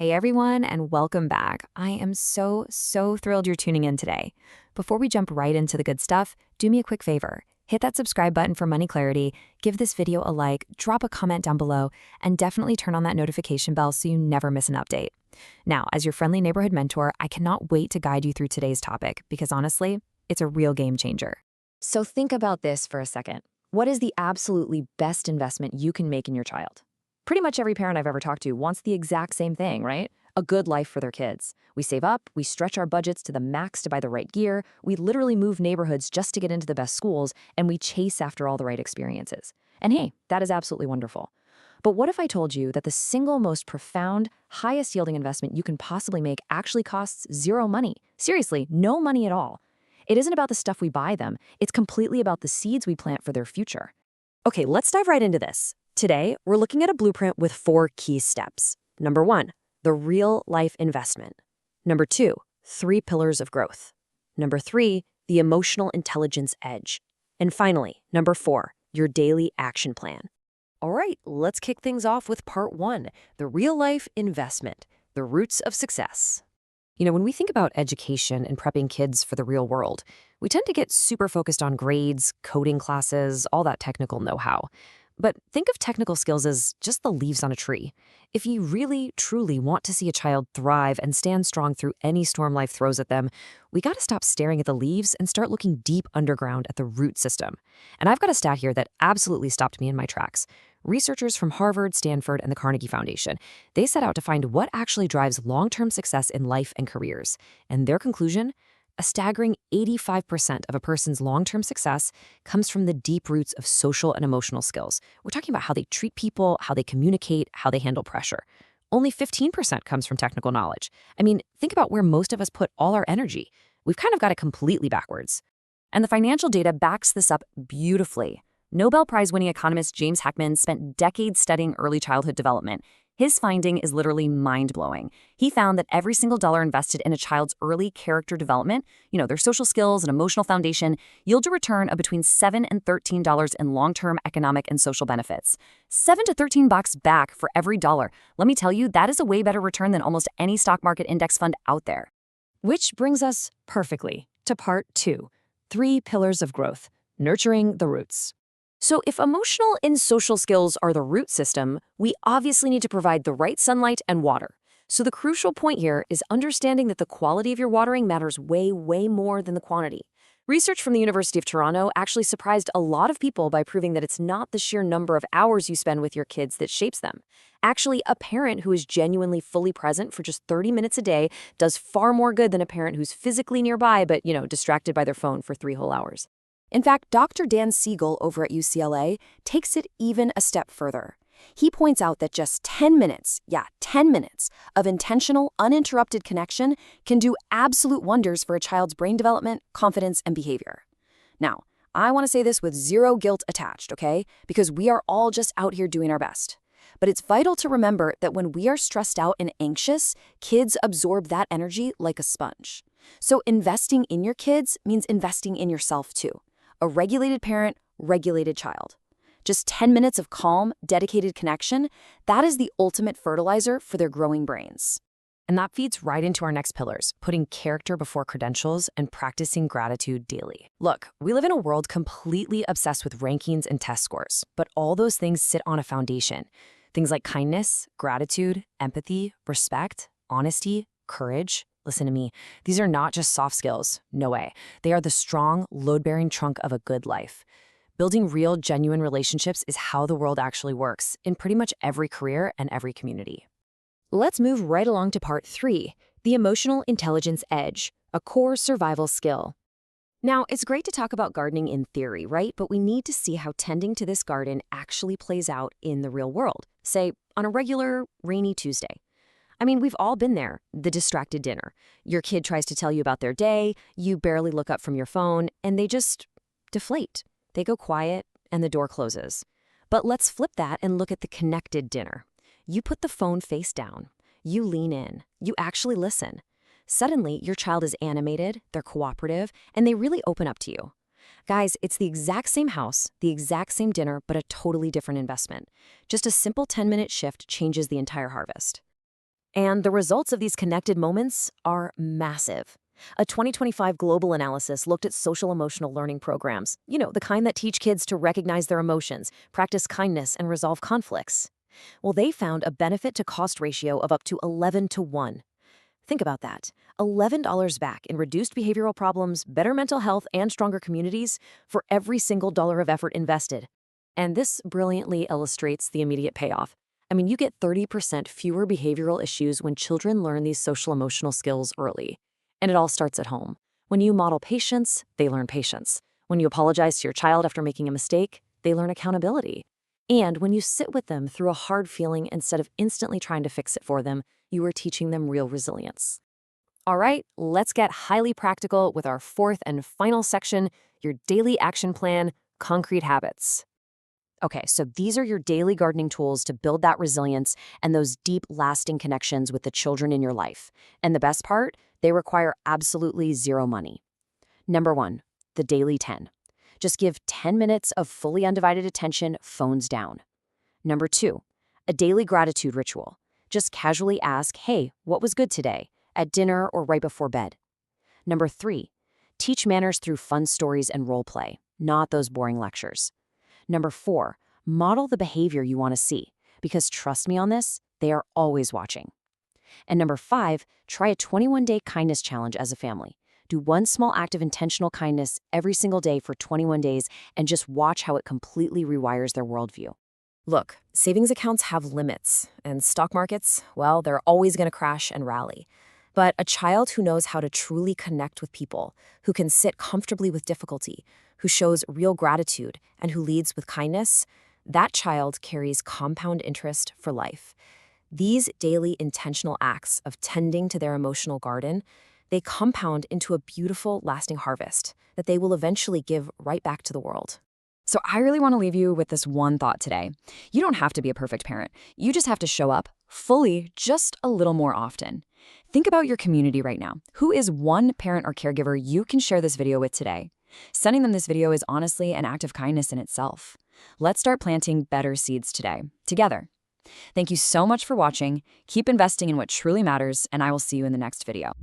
Hey everyone, and welcome back. I am so thrilled you're tuning in today. Before we jump right into the good stuff, do me a quick favor. Hit that subscribe button for MoneyClarity, give this video a like, drop a comment down below, and definitely turn on that notification bell so you never miss an update. Now, as your friendly neighborhood mentor, I cannot wait to guide you through today's topic because honestly, it's a real game changer. So think about this for a second. What is the absolutely best investment you can make in your child? Pretty much every parent I've ever talked to wants the exact same thing, right? A good life for their kids. We save up, we stretch our budgets to the max to buy the right gear, we literally move neighborhoods just to get into the best schools, and we chase after all the right experiences. And hey, that is absolutely wonderful. But what if I told you that the single most profound, highest yielding investment you can possibly make actually costs zero money? Seriously, no money at all. It isn't about the stuff we buy them, it's completely about the seeds we plant for their future. Okay, let's dive right into this. Today, we're looking at a blueprint with 4 key steps. Number 1, the real-life investment. Number 2, 3 pillars of growth. Number 3, the emotional intelligence edge. And finally, number 4, your daily action plan. All right, let's kick things off with part 1, the real-life investment, the roots of success. You know, when we think about education and prepping kids for the real world, we tend to get super focused on grades, coding classes, all that technical know-how. But think of technical skills as just the leaves on a tree. If you really, truly want to see a child thrive and stand strong through any storm life throws at them, we got to stop staring at the leaves and start looking deep underground at the root system. And I've got a stat here that absolutely stopped me in my tracks. Researchers from Harvard, Stanford, and the Carnegie Foundation, they set out to find what actually drives long-term success in life and careers. And their conclusion? A staggering 85% of a person's long-term success comes from the deep roots of social and emotional skills. We're talking about how they treat people, how they communicate, how they handle pressure. Only 15% comes from technical knowledge. I mean, think about where most of us put all our energy. We've kind of got it completely backwards. And the financial data backs this up beautifully. Nobel Prize-winning economist James Heckman spent decades studying early childhood development. His finding is literally mind-blowing. He found that every single dollar invested in a child's early character development, their social skills and emotional foundation, yields a return of between $7 and $13 in long-term economic and social benefits. $7 to $13 back for every dollar. Let me tell you, that is a way better return than almost any stock market index fund out there. Which brings us perfectly to part 2, 3 pillars of growth, nurturing the roots. So if emotional and social skills are the root system, we obviously need to provide the right sunlight and water. So the crucial point here is understanding that the quality of your watering matters way more than the quantity. Research from the University of Toronto actually surprised a lot of people by proving that it's not the sheer number of hours you spend with your kids that shapes them. Actually, a parent who is genuinely fully present for just 30 minutes a day does far more good than a parent who's physically nearby but, distracted by their phone for 3 whole hours. In fact, Dr. Dan Siegel over at UCLA takes it even a step further. He points out that just 10 minutes, 10 minutes, of intentional, uninterrupted connection can do absolute wonders for a child's brain development, confidence, and behavior. Now, I want to say this with zero guilt attached, okay? Because we are all just out here doing our best. But it's vital to remember that when we are stressed out and anxious, kids absorb that energy like a sponge. So investing in your kids means investing in yourself too. A regulated parent, regulated child. Just 10 minutes of calm, dedicated connection, that is the ultimate fertilizer for their growing brains. And that feeds right into our next pillars, putting character before credentials and practicing gratitude daily. Look, we live in a world completely obsessed with rankings and test scores, but all those things sit on a foundation. Things like kindness, gratitude, empathy, respect, honesty, courage. Listen to me, these are not just soft skills, no way. They are the strong, load-bearing trunk of a good life. Building real, genuine relationships is how the world actually works in pretty much every career and every community. Let's move right along to part 3, the emotional intelligence edge, a core survival skill. Now, it's great to talk about gardening in theory, right? But we need to see how tending to this garden actually plays out in the real world, say, on a regular, rainy Tuesday. I mean, we've all been there, the distracted dinner. Your kid tries to tell you about their day, you barely look up from your phone, and they just deflate. They go quiet, and the door closes. But let's flip that and look at the connected dinner. You put the phone face down. You lean in. You actually listen. Suddenly, your child is animated, they're cooperative, and they really open up to you. Guys, it's the exact same house, the exact same dinner, but a totally different investment. Just a simple 10-minute shift changes the entire harvest. And the results of these connected moments are massive. A 2025 global analysis looked at social emotional learning programs, the kind that teach kids to recognize their emotions, practice kindness, and resolve conflicts. Well, they found a benefit to cost ratio of up to 11 to 1. Think about that. $11 back in reduced behavioral problems, better mental health, and stronger communities for every single dollar of effort invested. And this brilliantly illustrates the immediate payoff. I mean, you get 30% fewer behavioral issues when children learn these social emotional skills early. And it all starts at home. When you model patience, they learn patience. When you apologize to your child after making a mistake, they learn accountability. And when you sit with them through a hard feeling instead of instantly trying to fix it for them, you are teaching them real resilience. All right, let's get highly practical with our fourth and final section, your daily action plan, concrete habits. Okay, so these are your daily gardening tools to build that resilience and those deep, lasting connections with the children in your life. And the best part, they require absolutely zero money. Number 1, the daily 10. Just give 10 minutes of fully undivided attention, phones down. Number 2, a daily gratitude ritual. Just casually ask, hey, what was good today? At dinner or right before bed. Number 3, teach manners through fun stories and role play, not those boring lectures. Number 4, model the behavior you want to see, because trust me on this, they are always watching. And number 5, try a 21-day kindness challenge as a family. Do one small act of intentional kindness every single day for 21 days and just watch how it completely rewires their worldview. Look, savings accounts have limits, and stock markets, well, they're always going to crash and rally. But a child who knows how to truly connect with people, who can sit comfortably with difficulty, who shows real gratitude, and who leads with kindness, that child carries compound interest for life. These daily intentional acts of tending to their emotional garden, they compound into a beautiful, lasting harvest that they will eventually give right back to the world. So I really want to leave you with this one thought today. You don't have to be a perfect parent. You just have to show up fully just a little more often. Think about your community right now. Who is one parent or caregiver you can share this video with today? Sending them this video is honestly an act of kindness in itself. Let's start planting better seeds today, together. Thank you so much for watching. Keep investing in what truly matters, and I will see you in the next video.